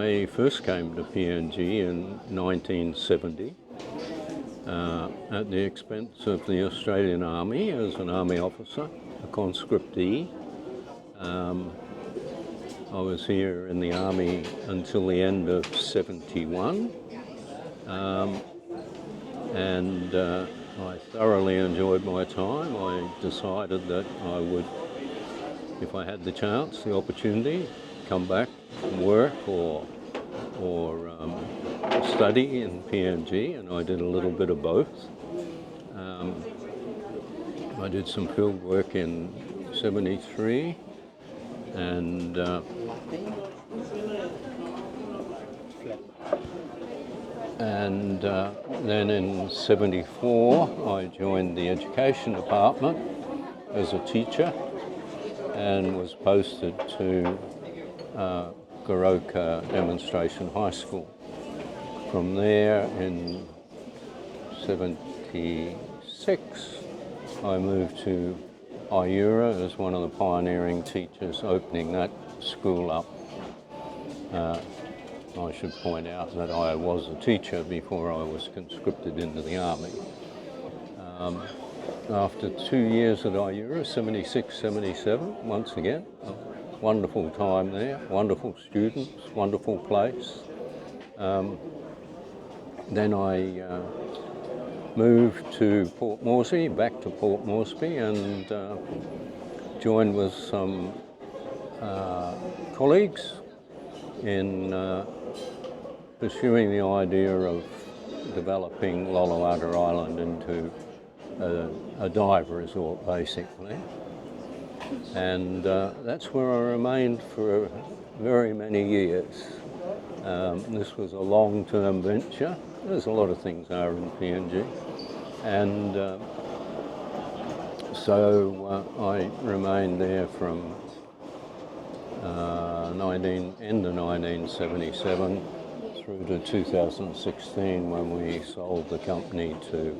I first came to PNG in 1970 at the expense of the Australian Army as an Army officer, a conscriptee. I was here in the Army until the end of 71, and I thoroughly enjoyed my time. I decided that I would, if I had the chance, the opportunity, come back and work or study in PNG, and I did a little bit of both. I did some field work in 73 and then in 74 I joined the education department as a teacher and was posted to Goroka Demonstration High School. From there in 76 I moved to Aiyura as one of the pioneering teachers opening that school up. I should point out that I was a teacher before I was conscripted into the Army. After 2 years at Aiyura, 76, 77, once again, a wonderful time there, wonderful students, wonderful place. Then I moved to Port Moresby, back to Port Moresby, and joined with some colleagues in pursuing the idea of developing Loloata Island into a dive resort, basically. And that's where I remained for very many years. This was a long-term venture, as a lot of things are in PNG. And so I remained there from end of 1977 through to 2016 when we sold the company to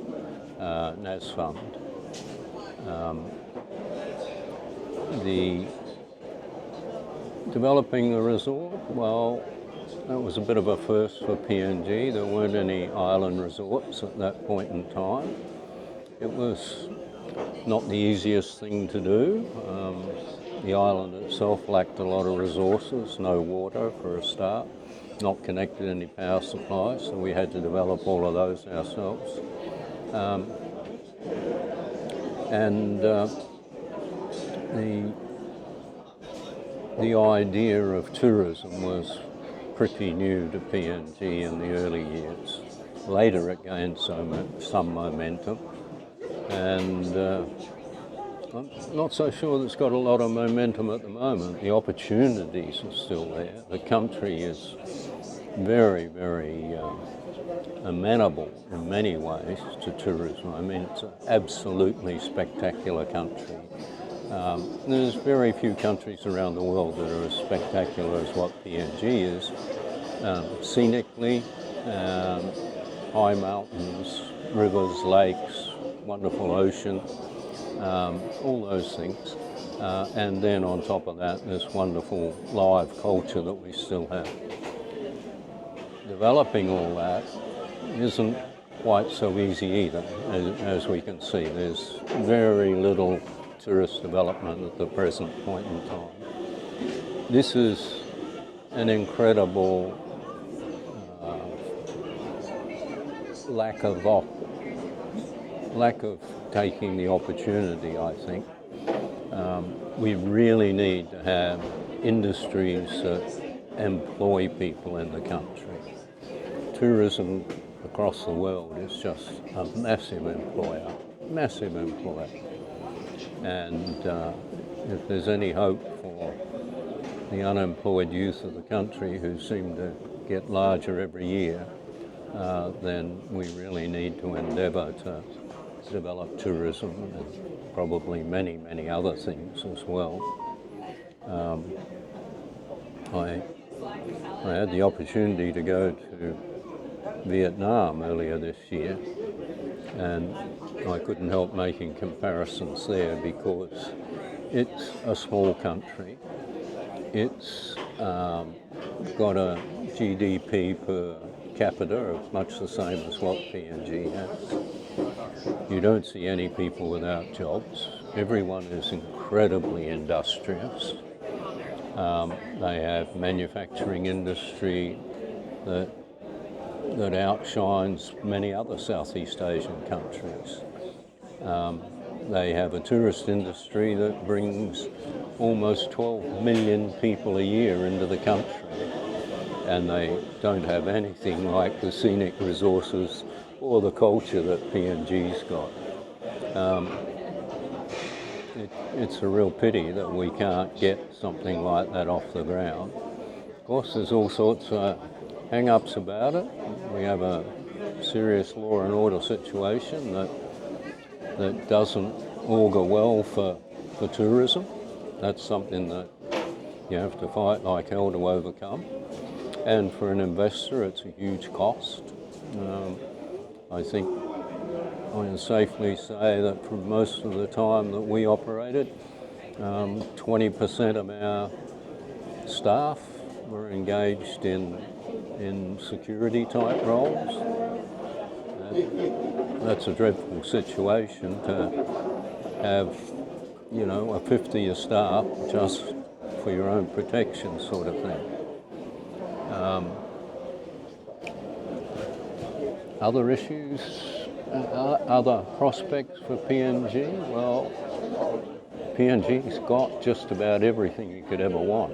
NASFund. The developing the resort, well, that was a bit of a first for PNG. There weren't any island resorts at that point in time. It was not the easiest thing to do. The island itself lacked a lot of resources, no water for a start, not connected to any power supplies, so we had to develop all of those ourselves. The idea of tourism was pretty new to PNG in the early years. Later it gained some momentum, and I'm not so sure that it's got a lot of momentum at the moment. The opportunities are still there. The country is very, very amenable in many ways to tourism. I mean, it's an absolutely spectacular country. There's very few countries around the world that are as spectacular as what PNG is. Scenically, high mountains, rivers, lakes, wonderful ocean, all those things. And then on top of that, this wonderful live culture that we still have. Developing all that isn't quite so easy either, as we can see. There's very little tourist development at the present point in time. This is an incredible lack of taking the opportunity, I think. We really need to have industries that employ people in the country. Tourism across the world is just a massive employer. And if there's any hope for the unemployed youth of the country, who seem to get larger every year, then we really need to endeavour to develop tourism and probably many, many other things as well. I had the opportunity to go to Vietnam earlier this year, and I couldn't help making comparisons there because it's a small country. It's got a GDP per capita are much the same as what PNG has. You don't see any people without jobs. Everyone is incredibly industrious. They have manufacturing industry that outshines many other Southeast Asian countries. They have a tourist industry that brings almost 12 million people a year into the country, and they don't have anything like the scenic resources or the culture that PNG's got. It's a real pity that we can't get something like that off the ground. Of course, there's all sorts of hang-ups about it. We have a serious law and order situation that doesn't augur well for tourism. That's something that you have to fight like hell to overcome. And for an investor, it's a huge cost. I think I can safely say that for most of the time that we operated, 20% of our staff were engaged in security type roles. That's a dreadful situation to have, a fifth of your staff just for your own protection sort of thing. Other issues, other prospects for PNG? Well, PNG's got just about everything you could ever want.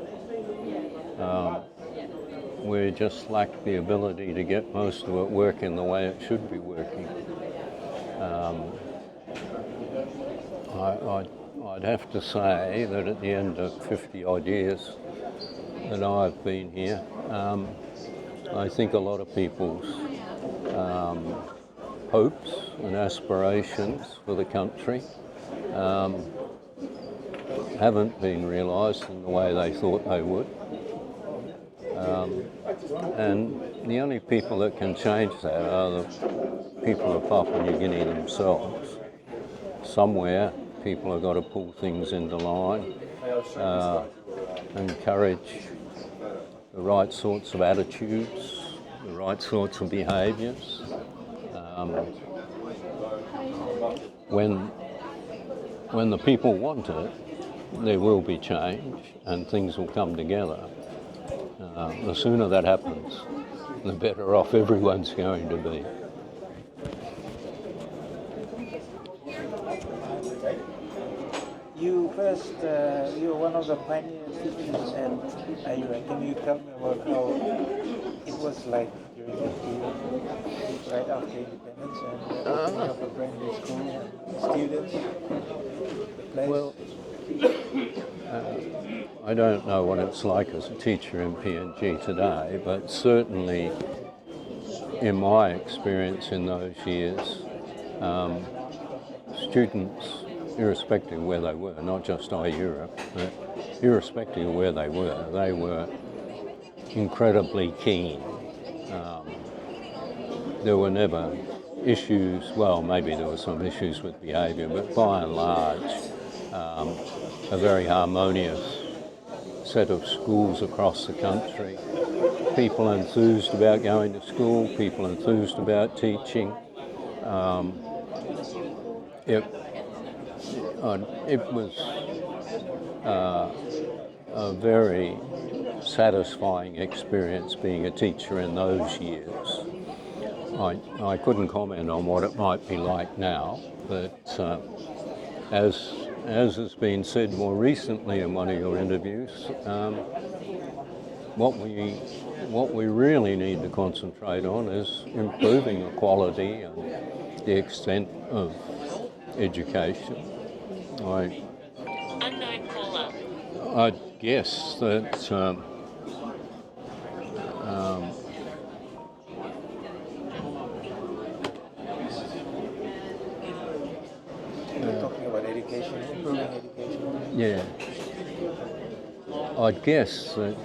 We just lack the ability to get most of it working the way it should be working. I'd have to say that at the end of 50 odd years that I've been here, I think a lot of people's hopes and aspirations for the country haven't been realised in the way they thought they would. And the only people that can change that are the people of Papua New Guinea themselves. Somewhere, people have got to pull things into line, encourage the right sorts of attitudes, the right sorts of behaviours. When the people want it, there will be change and things will come together. The sooner that happens, the better off everyone's going to be. You were one of the pioneer teachers at Aiyura. Can you tell me about how it was like during that period, right after independence, and opening up a brand new school and students? Well, I don't know what it's like as a teacher in PNG today, but certainly in my experience in those years, students, irrespective of where they were, not just Aiyura, but irrespective of where they were incredibly keen. There were never issues, well, maybe there were some issues with behaviour, but by and large, a very harmonious set of schools across the country. People enthused about going to school, people enthused about teaching. It was a very satisfying experience being a teacher in those years. I couldn't comment on what it might be like now, but as has been said more recently in one of your interviews, what we really need to concentrate on is improving the quality and the extent of education. I'd guess that You're talking about education, improving education. Yeah. I'd guess that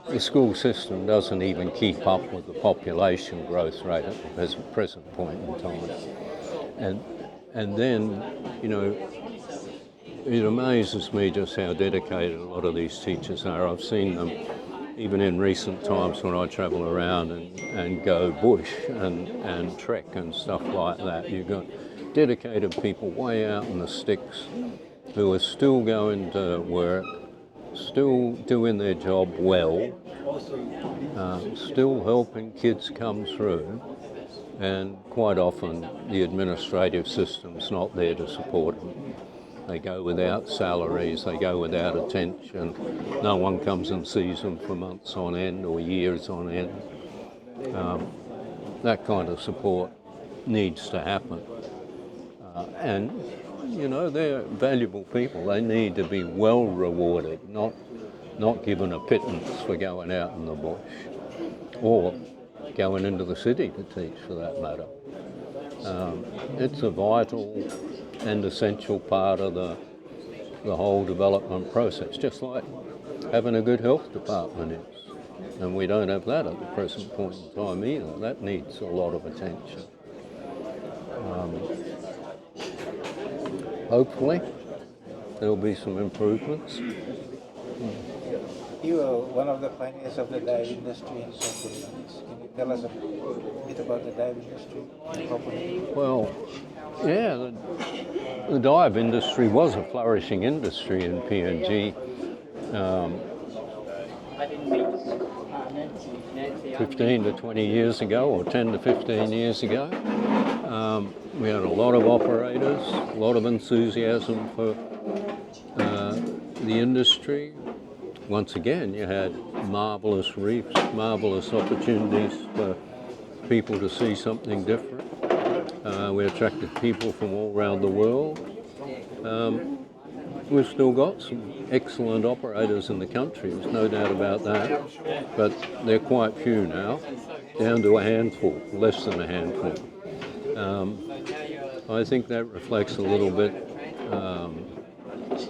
the school system doesn't even keep up with the population growth rate at the present point in time. And then, it amazes me just how dedicated a lot of these teachers are. I've seen them even in recent times when I travel around and go bush and trek and stuff like that, you've got dedicated people way out in the sticks who are still going to work, still doing their job well, still helping kids come through, and quite often the administrative system's not there to support them. They go without salaries, they go without attention, no one comes and sees them for months on end or years on end. That kind of support needs to happen. And, you know, they're valuable people. They need to be well rewarded, not given a pittance for going out in the bush or going into the city to teach, for that matter. It's a vital and essential part of the whole development process, just like having a good health department is. And we don't have that at the present point in time either. That needs a lot of attention. Hopefully there'll be some improvements. You are one of the pioneers of the dive industry in Papua New Guinea. Can you tell us a bit about the dive industry in Papua New Guinea? Well, yeah, the dive industry was a flourishing industry in PNG 15 to 20 years ago, or 10 to 15 years ago. We had a lot of operators, a lot of enthusiasm for the industry. Once again, you had marvellous reefs, marvellous opportunities for people to see something different. We attracted people from all around the world. We've still got some excellent operators in the country, there's no doubt about that, but they're quite few now, down to a handful, less than a handful. I think that reflects a little bit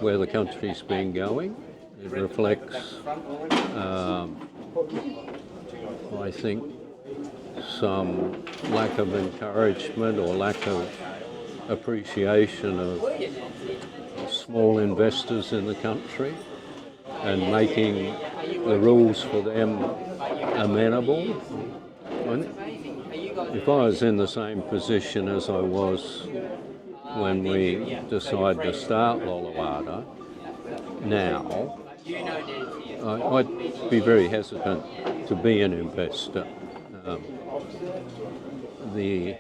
where the country's been going. It reflects, I think, some lack of encouragement or lack of appreciation of small investors in the country and making the rules for them amenable. If I was in the same position as I was when we decided to start Loloata, now I'd be very hesitant to be an investor. The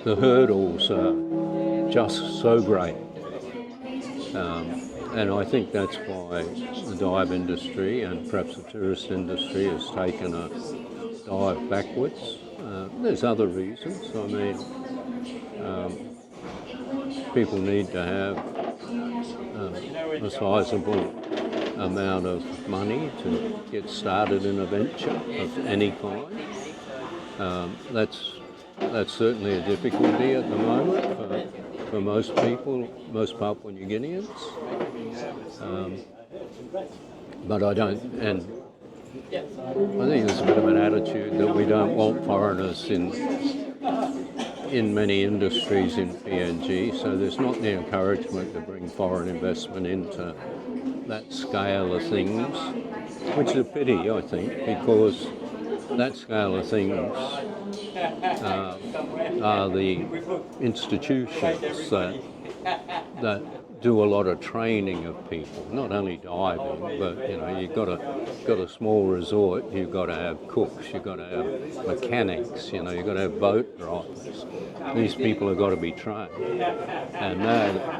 hurdles are just so great. And I think that's why the dive industry and perhaps the tourist industry has taken a dive backwards. There's other reasons. I mean, people need to have a sizable amount of money to get started in a venture of any kind. That's certainly a difficulty at the moment for most people, most Papua New Guineans. But I don't, and I think there's a bit of an attitude that we don't want foreigners in many industries in PNG, so there's not the encouragement to bring foreign investment into that scale of things, which is a pity, I think, because that scale of things are the institutions that do a lot of training of people, not only diving, but you know, you've got a small resort, you've got to have cooks, you've got to have mechanics, you know, you've got to have boat drivers. These people have got to be trained, and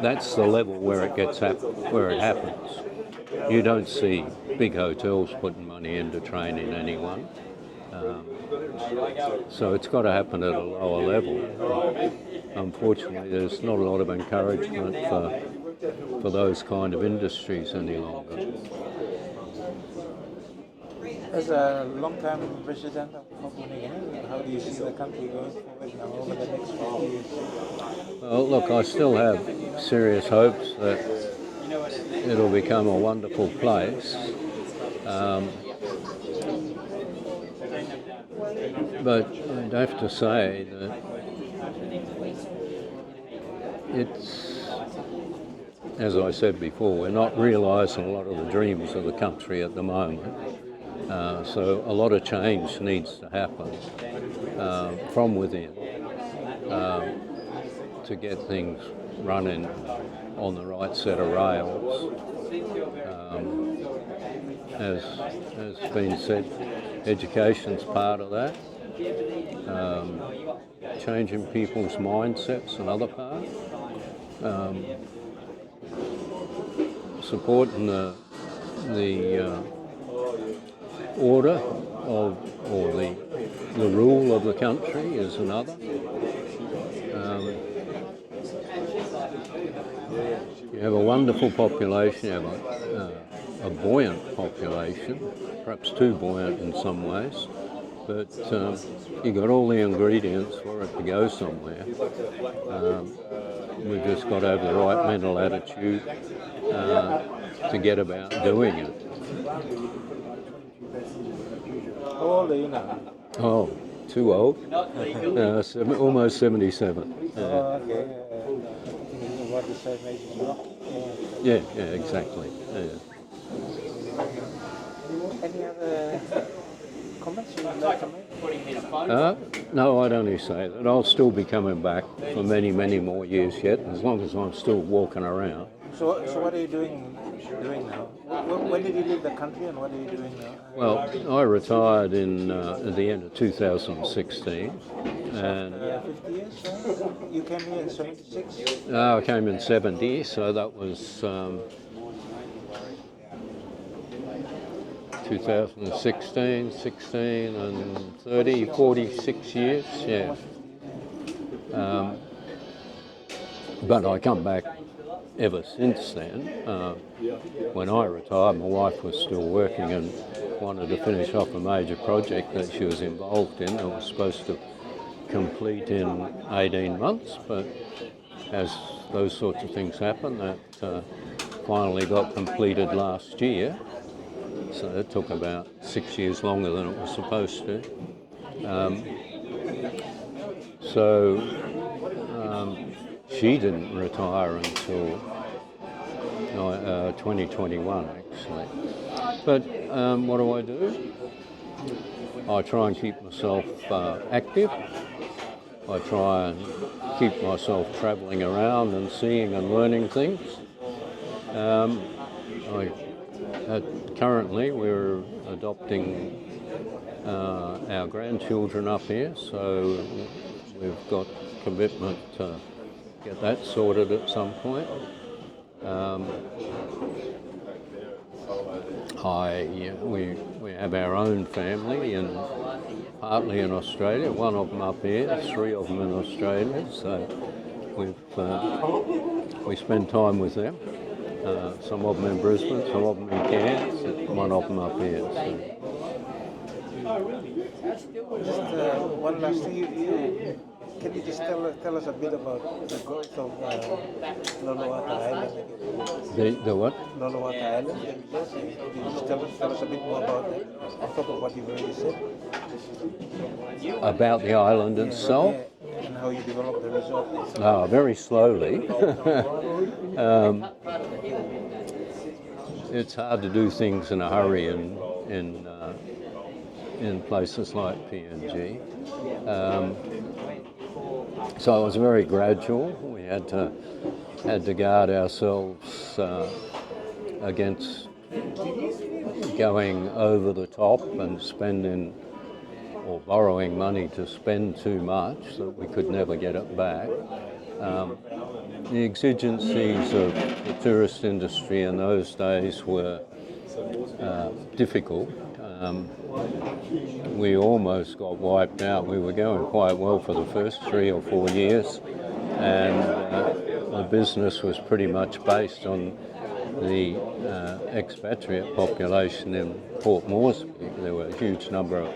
that's the level where it happens. You don't see big hotels putting money into training anyone. So it's got to happen at a lower level. Unfortunately, there's not a lot of encouragement for those kind of industries any longer. As a long-time resident of Papua New Guinea, how do you see the country going forward now over the next 5 years? Well, look, I still have serious hopes that it'll become a wonderful place. But I'd have to say that as I said before, we're not realising a lot of the dreams of the country at the moment. So a lot of change needs to happen from within to get things running on the right set of rails. As has been said, education's part of that. Changing people's mindsets, another part. Supporting the order of, or the rule of the country is another. You have a wonderful population, you have a buoyant population, perhaps too buoyant in some ways, but you got all the ingredients for it to go somewhere. We've just got to have the right mental attitude to get about doing it. How old are you now? Oh, too old. Almost 77. Oh, okay. About the same age as Rocky? Yeah, exactly. Yeah. Any other comments you would like to make? No, I'd only say that I'll still be coming back for many, many more years yet, as long as I'm still walking around. So what are you doing now? When did you leave the country and what are you doing now? Well, I retired at the end of 2016. And 50 years, right? You came here in 76? I came in 70, so that was 2016, 16 and 30, 46 years, yeah. But I come back ever since then. When I retired, my wife was still working and wanted to finish off a major project that she was involved in. It was supposed to complete in 18 months, but as those sorts of things happen, that finally got completed last year. So it took about 6 years longer than it was supposed to. She didn't retire until 2021, actually. But what do? I try and keep myself active. I try and keep myself travelling around and seeing and learning things. Currently, we're adopting our grandchildren up here, so we've got commitment to get that sorted at some point. We have our own family, and partly in Australia. One of them up here, 3 of them in Australia. So we spend time with them. Some of them in Brisbane, some of them in Cairns, and one of them up here. So. Just one last thing. Can you just tell us a bit about the growth of Loloata Island? The what? Loloata Island. Can you just tell us a bit more about that, on top of what you've already said? About the island itself? Yeah, and how you developed the resort? Very slowly. It's hard to do things in a hurry in places like PNG. So it was very gradual. We had to guard ourselves against going over the top and spending or borrowing money to spend too much that we could never get it back. The exigencies of the tourist industry in those days were difficult. We almost got wiped out. We were going quite well for the first 3 or 4 years, and the business was pretty much based on the expatriate population in Port Moresby. There were a huge number of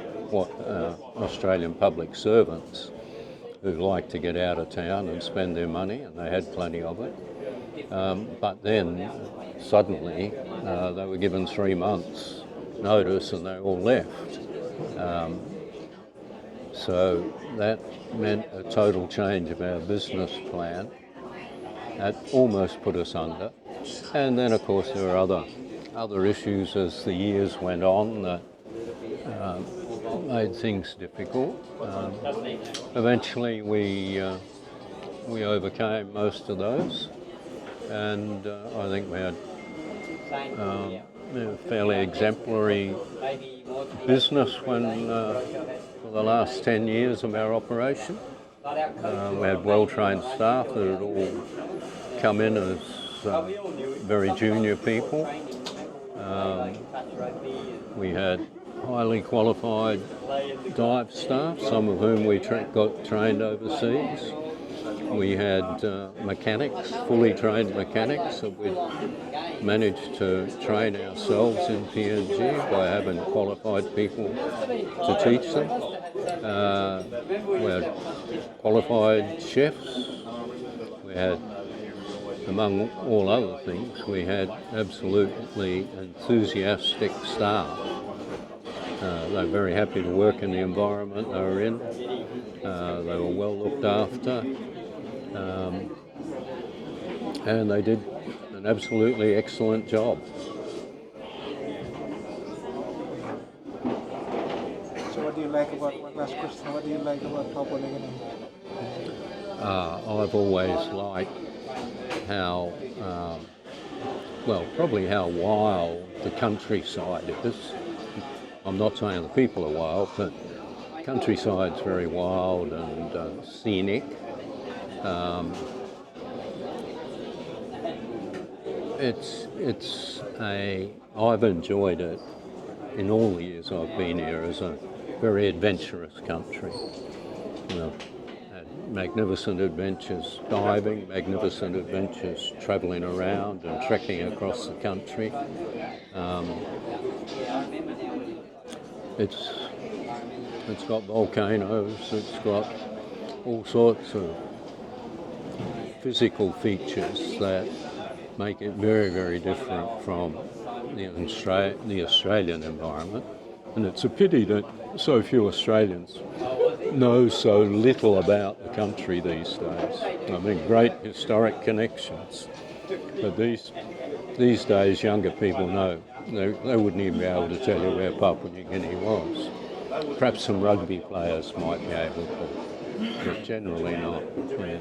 Australian public servants who liked to get out of town and spend their money, and they had plenty of it. But then, suddenly, they were given 3 months notice and they all left. So that meant a total change of our business plan. That almost put us under. And then, of course, there are other issues as the years went on that made things difficult. Eventually, we overcame most of those, and I think we had a fairly exemplary business when for the last 10 years of our operation. We had well-trained staff that had all come in as very junior people. We had highly qualified dive staff, some of whom we got trained overseas. We had mechanics, fully trained mechanics that we managed to train ourselves in PNG by having qualified people to teach them. We had qualified chefs. We had, among all other things, we had absolutely enthusiastic staff. They were very happy to work in the environment they were in. They were well looked after. And they did an absolutely excellent job. So what do you like about, one last question, what do you like about Papua New Guinea? I've always liked how, probably how wild the countryside is. I'm not saying the people are wild, but the countryside's very wild and scenic. I've enjoyed it in all the years I've been here as a very adventurous country. Had magnificent adventures diving, magnificent adventures travelling around and trekking across the country. It's got volcanoes, it's got all sorts of physical features that make it very, very different from the Australian environment. And it's a pity that so few Australians know so little about the country these days. I mean, great historic connections. But these days, younger people know. They wouldn't even be able to tell you where Papua New Guinea was. Perhaps some rugby players might be able to, but generally not. Yeah.